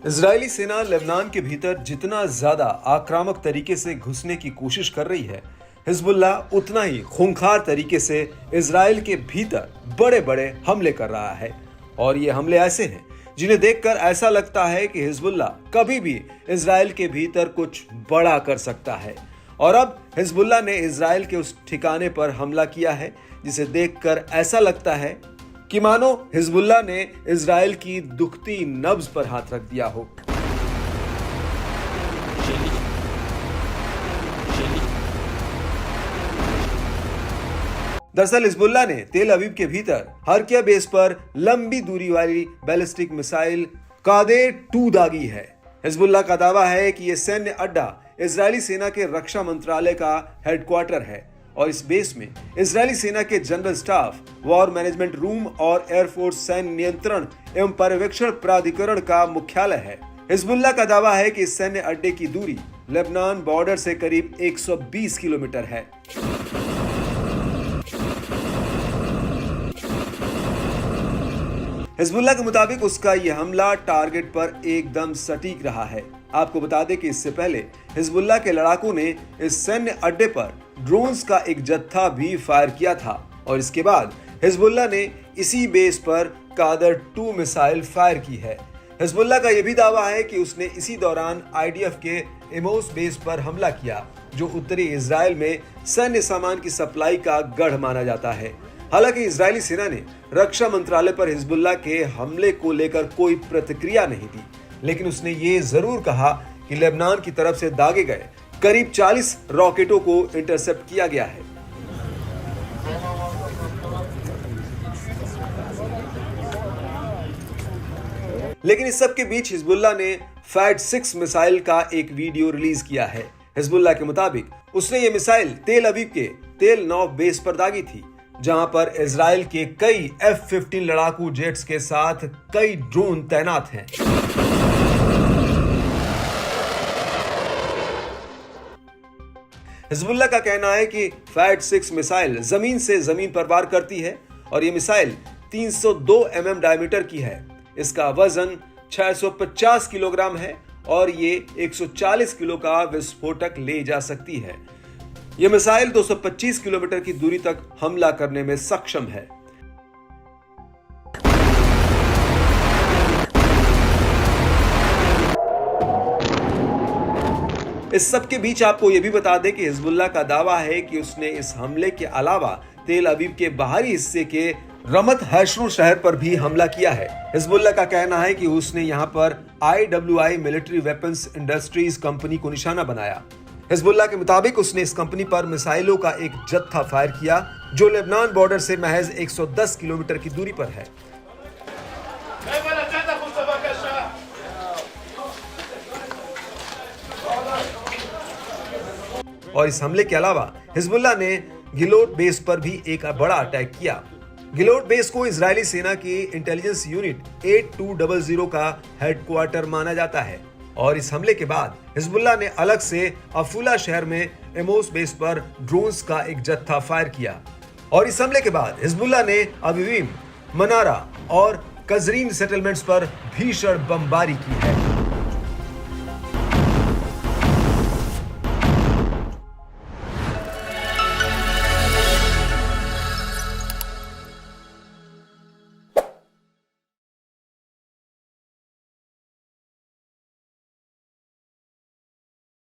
Israeli सेना Lebanon के भीतर जितना ज्यादा आक्रामक तरीके से घुसने की कोशिश कर रही है, हिजबुल्लाह उतना ही खूंखार तरीके से इजराइल के भीतर बड़े बड़े हमले कर रहा है। और ये हमले ऐसे हैं जिन्हें देखकर ऐसा लगता है कि हिजबुल्लाह कभी भी इजराइल के भीतर कुछ बड़ा कर सकता है। और अब हिजबुल्लाह ने इजराइल के उस ठिकाने पर हमला किया है जिसे देखकर ऐसा लगता है कि मानो हिजबुल्लाह ने इजराइल की दुखती नब्ज पर हाथ रख दिया हो। दरअसल हिजबुल्लाह ने तेल अवीव के भीतर हरकिया बेस पर लंबी दूरी वाली बैलिस्टिक मिसाइल कादेर-2 दागी है। हिजबुल्लाह का दावा है कि यह सैन्य अड्डा इजरायली सेना के रक्षा मंत्रालय का हेडक्वार्टर है और इस बेस में इजरायली सेना के general staff, war management room और एयरफोर्स सैन्य नियंत्रण एवं पर्यवेक्षण प्राधिकरण का मुख्यालय है। हिजबुल्लाह का दावा है कि इस सैन्य अड्डे की दूरी लेबनान बॉर्डर से करीब 120 किलोमीटर है। हिजबुल्लाह के मुताबिक उसका यह हमला टारगेट पर एकदम सटीक रहा है। आपको बता दें कि इससे पहले हिजबुल्लाह के लड़ाकों ने इस सैन्य अड्डे पर ड्रोन्स का एक जत्था भी फायर किया था और इसके बाद हिजबुल्लाह ने इसी बेस पर कादर-2 मिसाइल फायर की है। हिजबुल्लाह का यह भी दावा है कि उसने इसी दौरान आईडीएफ के एमोस बेस पर हमला किया, जो उत्तरी इजराइल में सैन्य सामान की सप्लाई का गढ़ माना जाता है। हालांकि इजरायली सेना ने रक्षा मंत्रालय पर हिजबुल्लाह के हमले को लेकर कोई प्रतिक्रिया नहीं दी, लेकिन उसने ये जरूर कहा कि लेबनान की तरफ से दागे गए करीब 40 रॉकेटों को इंटरसेप्ट किया गया है। लेकिन इस सब के बीच हिजबुल्लाह ने फैट-6 मिसाइल का एक वीडियो रिलीज किया है। हिजबुल्लाह के मुताबिक उसने ये मिसाइल तेल अवीव के तेल नौफ बेस पर दागी थी, जहां पर इजराइल के कई F-15 लड़ाकू जेट्स के साथ कई ड्रोन तैनात हैं। हिजबुल्लाह का कहना है कि फैट-6 मिसाइल जमीन से जमीन पर वार करती है और ये मिसाइल 302 mm डायमीटर की है। इसका वजन 650 किलोग्राम है और ये 140 किलो का विस्फोटक ले जा सकती है। यह मिसाइल 225 किलोमीटर की दूरी तक हमला करने में सक्षम है। इस सब के बीच आपको यह भी बता दें कि हिजबुल्लाह का दावा है कि उसने इस हमले के अलावा तेल अवीव के बाहरी हिस्से के रमत हैशरू शहर पर भी हमला किया है। हिजबुल्लाह का कहना है कि उसने यहां पर IWI military weapons industries company को निशाना बनाया। हिजबुल्लाह के मुताबिक उसने इस कंपनी पर मिसाइलों का एक जत्था फायर किया, जो लेबनान बॉर्डर से महज 110 किलोमीटर की दूरी पर है। और इस हमले के अलावा हिजबुल्लाह ने गिलोट बेस पर भी एक बड़ा अटैक किया। गिलोट बेस को इजरायली सेना की इंटेलिजेंस यूनिट 8200 का हेडक्वार्टर माना जाता है और इस हमले के बाद हिजबुल्लाह ने अलग से अफूला शहर में एमोस बेस पर ड्रोन्स का एक जत्था फायर किया। और इस हमले के बाद हिजबुल्लाह ने अवीव, मनारा और कजरीन सेटलमेंट्स पर भीषण बमबारी की है।